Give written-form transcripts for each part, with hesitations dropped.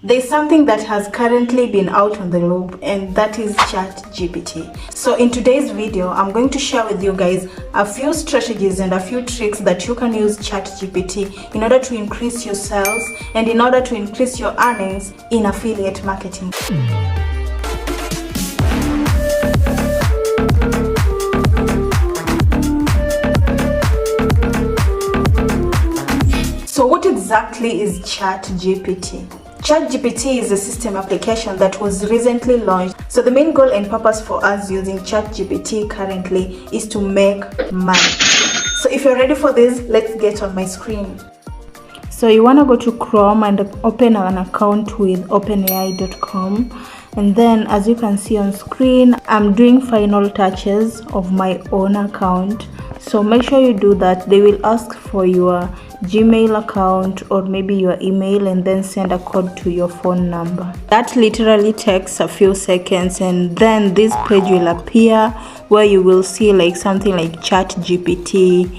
There's something that has currently been out on the loop, and that is ChatGPT. So in today's video, I'm going to share with you guys a few strategies and a few tricks that you can use ChatGPT in order to increase your sales and in order to increase your earnings in affiliate marketing. So what exactly is ChatGPT? ChatGPT is a system application that was recently launched. So the main goal and purpose for us using ChatGPT currently is to make money. So if you're ready for this, let's get on my screen. So you want to go to Chrome and open an account with openai.com. And then as you can see on screen, I'm doing final touches of my own account. So make sure you do that. They will ask for your Gmail account or maybe your email and then send a code to your phone number. That literally takes a few seconds, and then this page will appear where you will see like something like ChatGPT,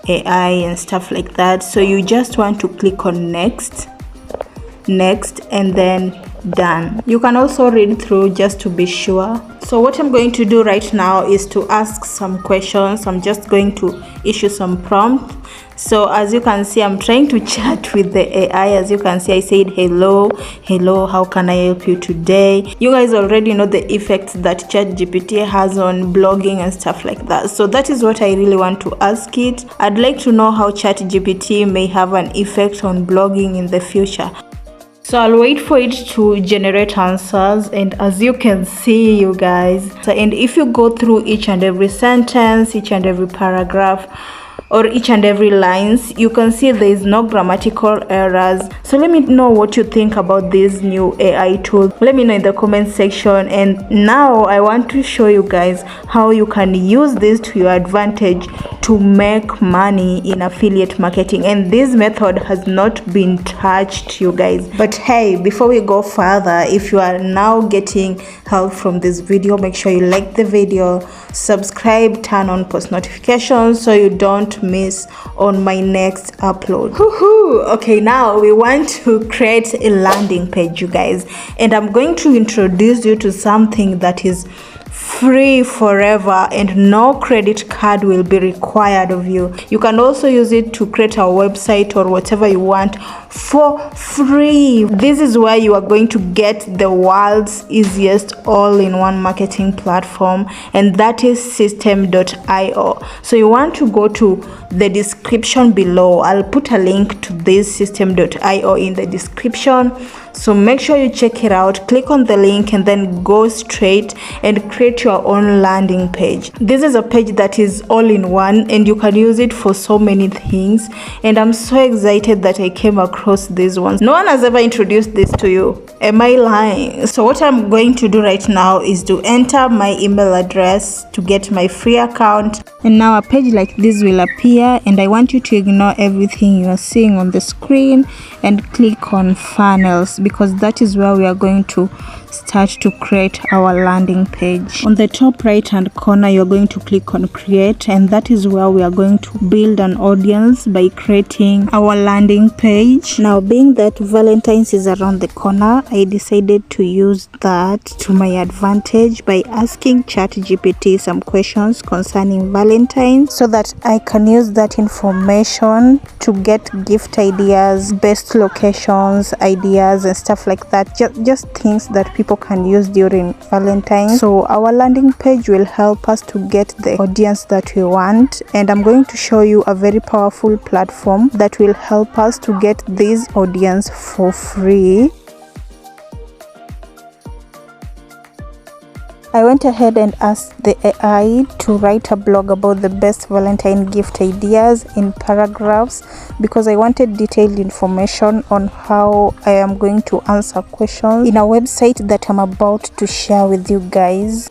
AI and stuff like that. So you just want to click on next, and then done. You can also read through just to be sure. So what I'm going to do right now is to ask some questions. I'm just going to issue some prompt. So as you can see, I'm trying to chat with the AI. As you can see, I said hello, how can I help you today? You guys already know the effects that ChatGPT has on blogging and stuff like that. So that is what I really want to ask it. I'd like to know how ChatGPT may have an effect on blogging in the future. So I'll wait for it to generate answers, and as you can see, you guys, and if you go through each and every sentence, each and every paragraph, or each and every lines, you can see there is no grammatical errors. So let me know what you think about this new AI tool. Let me know in the comment section. And now I want to show you guys how you can use this to your advantage to make money in affiliate marketing. And this method has not been touched, you guys. But hey, before we go further, if you are now getting help from this video, make sure you like the video, subscribe, turn on post notifications so you don't miss on my next upload. Okay, now we want to create a landing page, you guys, and I'm going to introduce you to something that is free forever and no credit card will be required of you. You can also use it to create a website or whatever you want for free. This is where you are going to get the world's easiest all-in-one marketing platform, and that is system.io. So you want to go to the description below. I'll put a link to this system.io in the description. So make sure you check it out, click on the link and then go straight and create your own landing page. This is a page that is all in one and you can use it for so many things, and I'm so excited that I came across these ones. No one has ever introduced this to you. Am I lying? So what I'm going to do right now is to enter my email address to get my free account, and now a page like this will appear, and I want you to ignore everything you are seeing on the screen and click on funnels, because that is where we are going to start to create our landing page. On the top right hand corner, you're going to click on create, and that is where we are going to build an audience by creating our landing page. Now, being that Valentine's is around the corner, I decided to use that to my advantage by asking ChatGPT some questions concerning Valentine's so that I can use that information to get gift ideas, best locations, ideas and stuff like that. Just things that people can use during Valentine's. So our landing page will help us to get the audience that we want, and I'm going to show you a very powerful platform that will help us to get this audience for free. I went ahead and asked the AI to write a blog about the best Valentine gift ideas in paragraphs, because I wanted detailed information on how I am going to answer questions in a website that I'm about to share with you guys.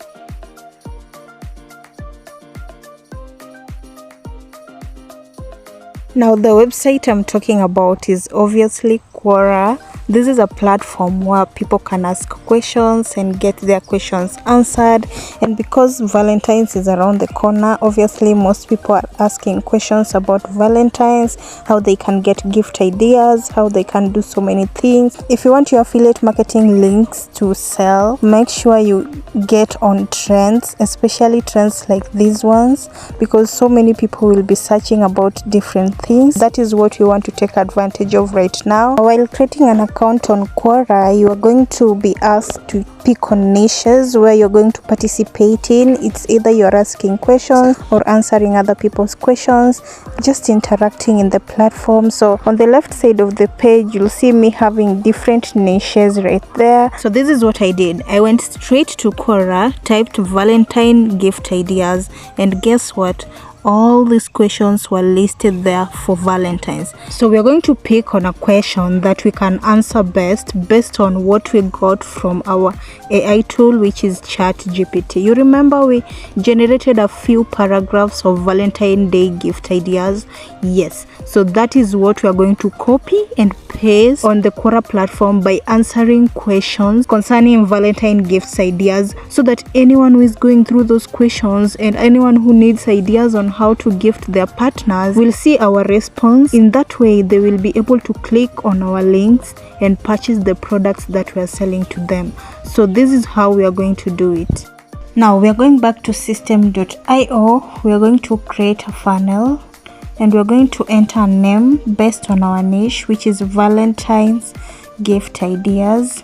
Now the website I'm talking about is obviously Quora. This is a platform where people can ask questions and get their questions answered. And because Valentine's is around the corner, obviously most people are asking questions about Valentine's, how they can get gift ideas, how they can do so many things. If you want your affiliate marketing links to sell, make sure you get on trends, especially trends like these ones, because so many people will be searching about different things. That is what you want to take advantage of right now. While creating an account on Quora, you are going to be asked to pick on niches where you're going to participate in. It's either you're asking questions or answering other people's questions, just interacting in the platform. So on the left side of the page, you'll see me having different niches right there. So this is what I did. I went straight to Quora, typed Valentine gift ideas, and guess what? All these questions were listed there for Valentine's. So we're going to pick on a question that we can answer best based on what we got from our AI tool, which is ChatGPT. You remember we generated a few paragraphs of Valentine Day gift ideas? Yes. So that is what we are going to copy and paste on the Quora platform by answering questions concerning Valentine gifts ideas, so that anyone who is going through those questions and anyone who needs ideas on how to gift their partners will see our response. In that way, they will be able to click on our links and purchase the products that we are selling to them. So this is how we are going to do it. Now we are going back to system.io. We are going to create a funnel and we're going to enter a name based on our niche, which is Valentine's gift ideas,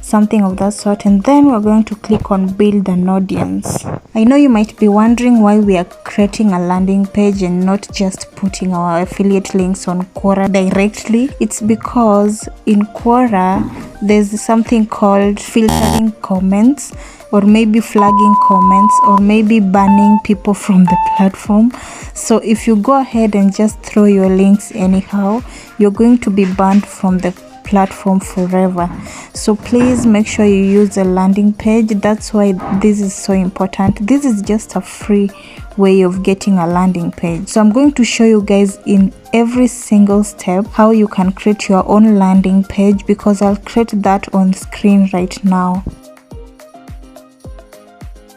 something of that sort. And then we're going to click on build an audience. I know you might be wondering why we are creating a landing page and not just putting our affiliate links on Quora directly. It's because in Quora there's something called filtering comments, or maybe flagging comments, or maybe banning people from the platform. So if you go ahead and just throw your links anyhow, you're going to be banned from the platform forever. So please make sure you use a landing page. That's why this is so important. This is just a free way of getting a landing page. So I'm going to show you guys in every single step how you can create your own landing page, because I'll create that on screen right now.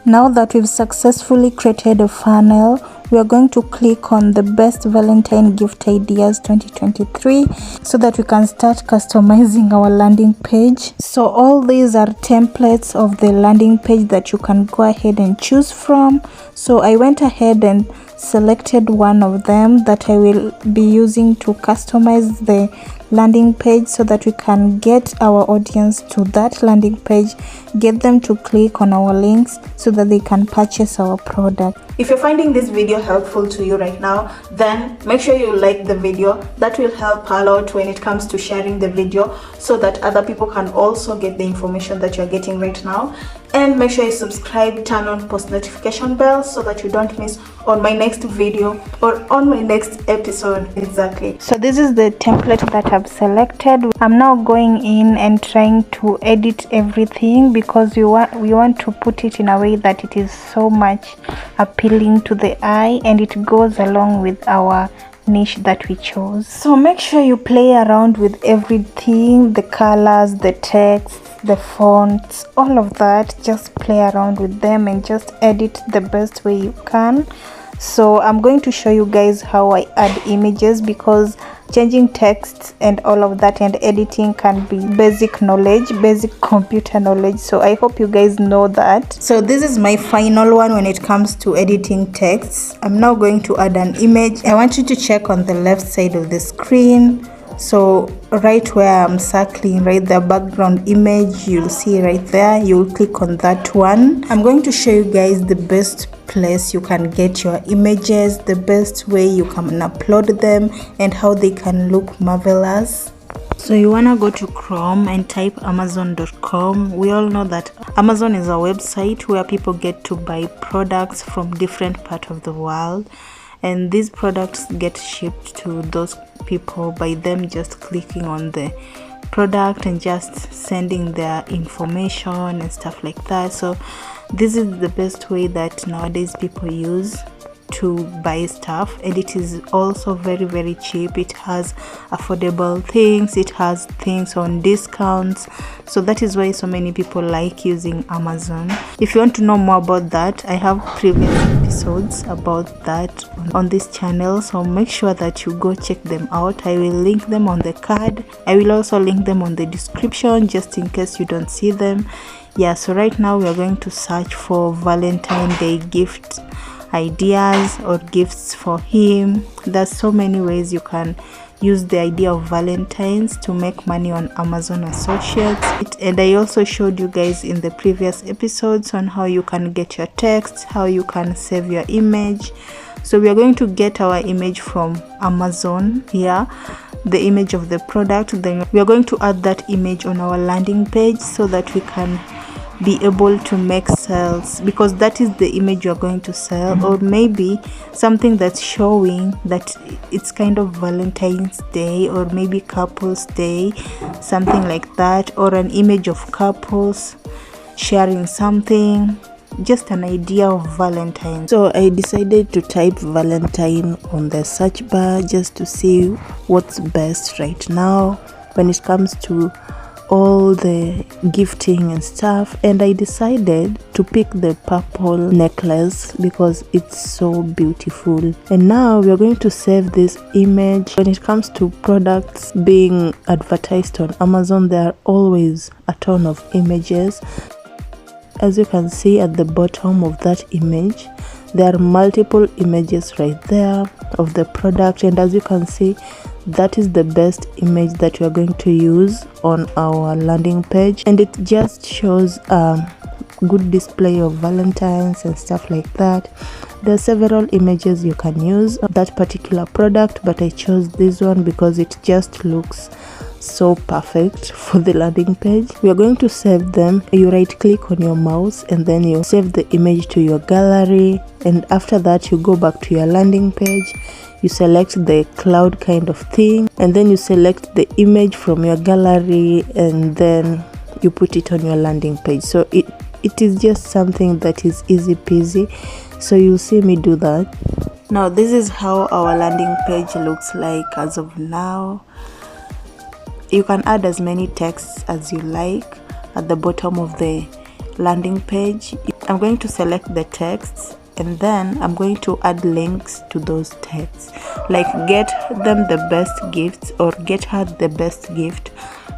Now that we've successfully created a funnel, we are going to click on the best Valentine gift ideas 2023 so that we can start customizing our landing page. So all these are templates of the landing page that you can go ahead and choose from. So I went ahead and selected one of them that I will be using to customize the landing page so that we can get our audience to that landing page, get them to click on our links so that they can purchase our product. If you're finding this video helpful to you right now, then make sure you like the video. That will help a lot when it comes to sharing the video so that other people can also get the information that you're getting right now. And make sure you subscribe, turn on post notification bell so that you don't miss on my next video or on my next episode. Exactly. So this is the template that I've selected. I'm now going in and trying to edit everything because we want to put it in a way that it is so much appealing to the eye and it goes along with our niche that we chose. So make sure you play around with everything, the colors, the text, the fonts, all of that. Just play around with them and just edit the best way you can. So I'm going to show you guys how I add images, because changing text and all of that and editing can be basic knowledge, basic computer knowledge. So I hope you guys know that. So this is my final one when it comes to editing texts. I'm now going to add an image. I want you to check on the left side of the screen. So right where I'm circling, right, the background image, you'll see right there. You'll click on that one. I'm going to show you guys the best place you can get your images, the best way you can upload them, and how they can look marvelous. So you wanna go to Chrome and type amazon.com. We all know that Amazon is a website where people get to buy products from different parts of the world, and these products get shipped to those people by them just clicking on the product and just sending their information and stuff like that. So this is the best way that nowadays people use to buy stuff, and it is also very cheap. It has affordable things, it has things on discounts, so that is why so many people like using Amazon. If you want to know more about that, I have previous episodes about that on this channel, so make sure that you go check them out. I will link them on the card. I will also link them on the description just in case you don't see them. Yeah, so right now we are going to search for Valentine's Day gift ideas or gifts for him. There's so many ways you can use the idea of Valentine's to make money on Amazon Associates. And I also showed you guys in the previous episodes on how you can get your text, how you can save your image. So we are going to get our image from Amazon here, the image of the product. Then we are going to add that image on our landing page so that we can be able to make sales, because that is the image you're going to sell, or maybe something that's showing that it's kind of Valentine's Day, or maybe couples day, something like that, or an image of couples sharing something, just an idea of Valentine. So I decided to type Valentine on the search bar just to see what's best right now when it comes to all the gifting and stuff, and I decided to pick the purple necklace because it's so beautiful. And now we are going to save this image. When it comes to products being advertised on Amazon, there are always a ton of images. As you can see at the bottom of that image, there are multiple images right there of the product, and as you can see, that is the best image that we are going to use on our landing page, and it just shows a good display of Valentine's and stuff like that. There are several images you can use of that particular product, but I chose this one because it just looks so perfect for the landing page. We are going to save them. You right click on your mouse and then you save the image to your gallery, and after that you go back to your landing page. You select the cloud kind of thing, and then you select the image from your gallery, and then you put it on your landing page. So it is just something that is easy peasy. So you'll see me do that. Now this is how our landing page looks like as of now. You can add as many texts as you like at the bottom of the landing page. I'm going to select the texts, and then I'm going to add links to those texts, like get them the best gifts or get her the best gift.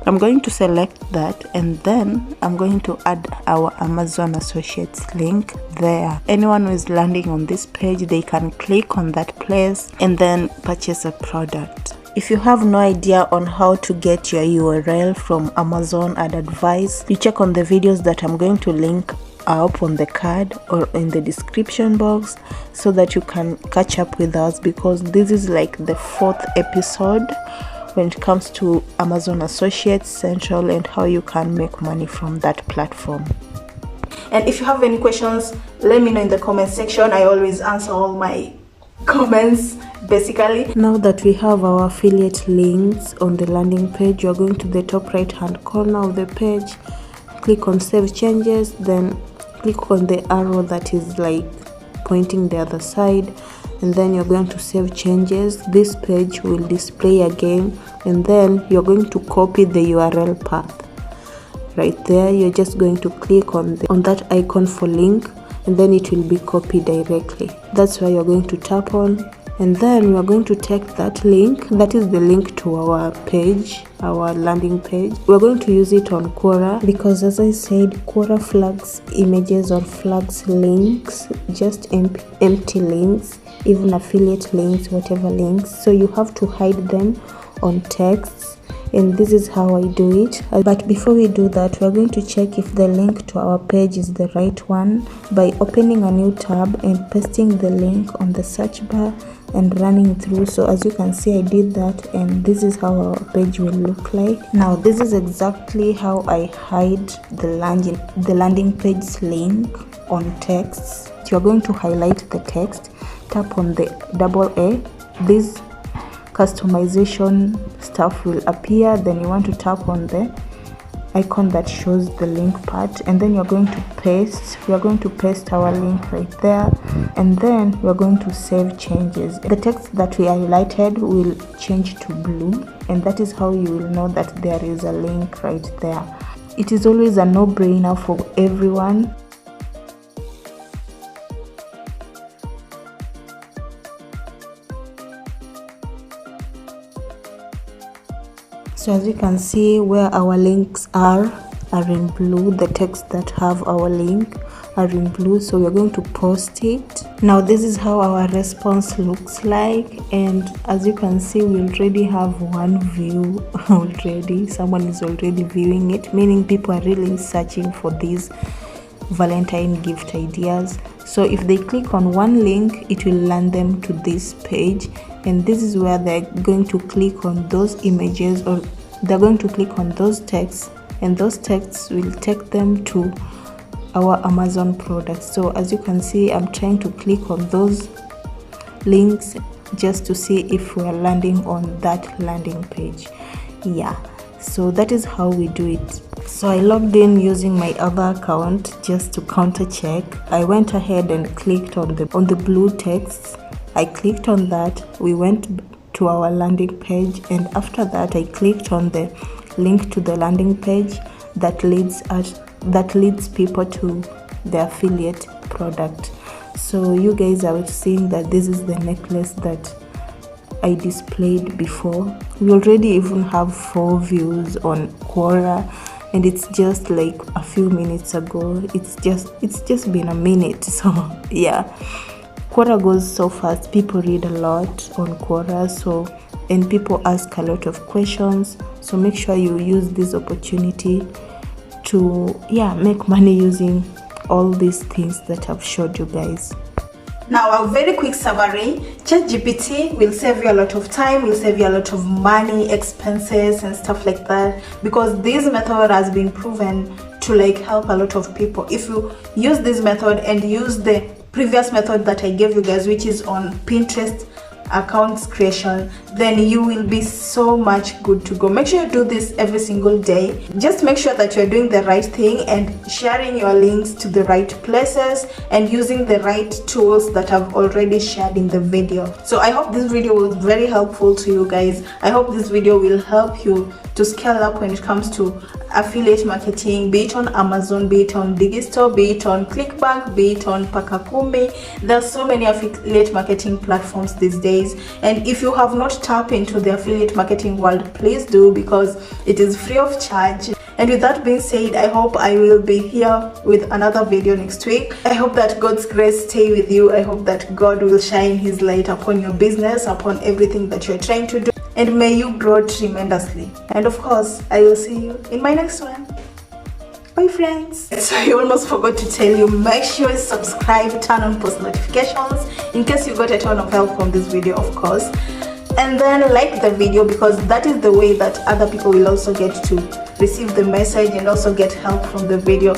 I'm going to select that, and then I'm going to add our Amazon Associates link there. Anyone who is landing on this page, they can click on that place and then purchase a product. If you have no idea on how to get your URL from Amazon ad advice, you check on the videos that I'm going to link up on the card or in the description box so that you can catch up with us, because this is like the 4th episode when it comes to Amazon Associates Central and how you can make money from that platform. And if you have any questions, let me know in the comment section. I always answer all my comments basically. Now that we have our affiliate links on the landing page, you're going to the top right hand corner of the page, click on save changes, then click on the arrow that is like pointing the other side, and then you're going to save changes. This page will display again, and then you're going to copy the URL path right there. You're just going to click on that icon for link, and then it will be copied directly. That's why you're going to tap on, and then we are going to take that link, that is the link to our page, our landing page. We're going to use it on Quora because, as I said, Quora flags images or flags links, just empty links, even affiliate links, whatever links. So you have to hide them on texts, and this is how I do it. But before we do that, we're going to check if the link to our page is the right one by opening a new tab and pasting the link on the search bar and running through. So as you can see, I did that, and this is how our page will look like. Now this is exactly how I hide the landing page link on texts. You're going to highlight the text, tap on the double A, this customization stuff will appear. Then you want to tap on the icon that shows the link part, and then we are going to paste our link right there, and then we are going to save changes. The text that we highlighted will change to blue, and that is how you will know that there is a link right there. It is always a no-brainer for everyone. So as you can see, where our links are in blue, the text that have our link are in blue, so we're going to post it. Now this is how our response looks like, and as you can see, we already have one view already. Someone is already viewing it, meaning people are really searching for these Valentine gift ideas. So if they click on one link, it will land them to this page, and this is where they're going to click on those images, or they're going to click on those texts, and those texts will take them to our Amazon products. So as you can see, I'm trying to click on those links just to see if we're landing on that landing page. Yeah, so that is how we do it. So I logged in using my other account just to counter check. I went ahead and clicked on the blue text. I clicked on that. We went to our landing page, and after that I clicked on the link to the landing page that leads people to the affiliate product. So you guys are seeing that this is the necklace that I displayed before. We already even have 4 views on Quora, and it's just like a few minutes ago. It's just been a minute. So yeah, Quora goes so fast. People read a lot on Quora, and people ask a lot of questions. So make sure you use this opportunity to make money using all these things that I've showed you guys. Now, a very quick summary: ChatGPT will save you a lot of time, will save you a lot of money, expenses and stuff like that, because this method has been proven to help a lot of people. If you use this method and use the previous method that I gave you guys, which is on Pinterest accounts creation, then you will be so much good to go. Make sure you do this every single day. Just make sure that you're doing the right thing and sharing your links to the right places and using the right tools that I've already shared in the video. So I hope this video was very helpful to you guys. I hope this video will help you to scale up when it comes to affiliate marketing, be it on Amazon, be it on Digistore, be it on Clickbank, be it on Pakakumi. There's so many affiliate marketing platforms these days, and if you have not tapped into the affiliate marketing world, please do, because it is free of charge. And with that being said, I hope I will be here with another video next week. I hope that God's grace stay with you. I hope that God will shine his light upon your business, upon everything that you're trying to do, and may you grow tremendously. And of course, I will see you in my next one. Bye friends. So I almost forgot to tell you, make sure you subscribe, turn on post notifications in case you got a ton of help from this video, of course, and then like the video, because that is the way that other people will also get to receive the message and also get help from the video.